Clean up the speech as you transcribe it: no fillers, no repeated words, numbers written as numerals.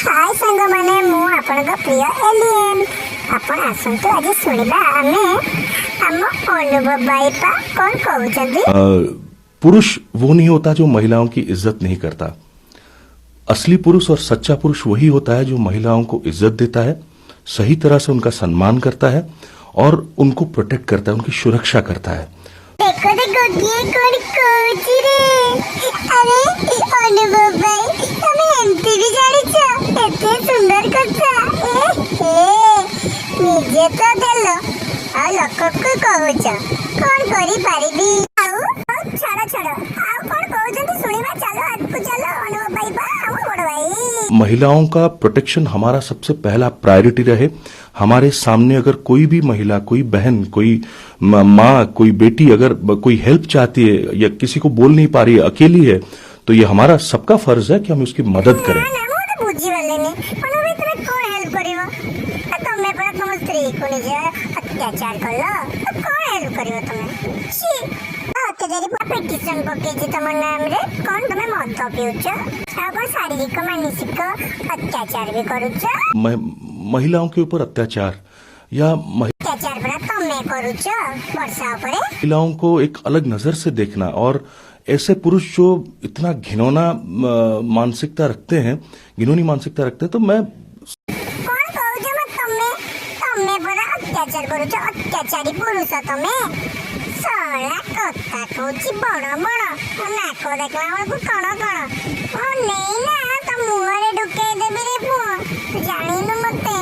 हाय संग माने मु आपनका प्रिय एलियन आपण आसंतु आज सुनिबा आमे हम अनुभव बाईपा कोन कहउचंदी। पुरुष वो नहीं होता जो महिलाओं की इज्जत नहीं करता। असली पुरुष और सच्चा पुरुष वही होता है जो महिलाओं को इज्जत देता है, सही तरह से उनका सम्मान करता है और उनको प्रोटेक्ट करता है, उनकी सुरक्षा करता है। देखो देखो ये कोन कोची रे। अरे ई अनुभव भाई तमे एमती भी जानी छ एते सुंदर कथा निजे तो देलो आ लोक को कहउछ कोन करी पारिबी आउ छाड़ छाड़ आ कोन कहउछंती सुनिबा चलो आगु चलो अनुभव भाई बा हम बड़ भाई। महिलाओं का प्रोटेक्शन हमारा सबसे पहला प्रायोरिटी रहे। हमारे सामने अगर कोई भी महिला, कोई बहन, कोई माँ, कोई बेटी अगर कोई हेल्प चाहती है या किसी को बोल नहीं पा रही है, अकेली है, तो ये हमारा सबका फर्ज है कि हम उसकी मदद करें। बुझी वाले ने भी तुम्हें कौन हेल्प करिवो तमे पर तुम स्त्री को निजे अत्याचार करलो कौन हेल्प करिवो तुम्हें छी अत्याचारी पिटिशन पकेछि तुम नाम रे कौन तुम्हें मद पिउछ आ कोन शारीरिक मानसिक अत्याचार भी करूछ। महिलाओं के ऊपर अत्याचार या अत्याचार पर तमे करूछ वर्षा ऊपर महिलाओं को एक अलग नजर से देखना और ऐसे पुरुष जो इतना घिनौना मानसिकता रखते हैं, घिनौनी मानसिकता रखते हैं, तो मैं कौन कहू जे मत तमे पर अत्याचार करूछ अत्याचारी पुरुष तमे साला कथा कहूची बड़ बड़ नाक देखला बेलू कण कण ओ नहीं ना तो मुहरे ढुके देबी रे पुओ जानिनु मते।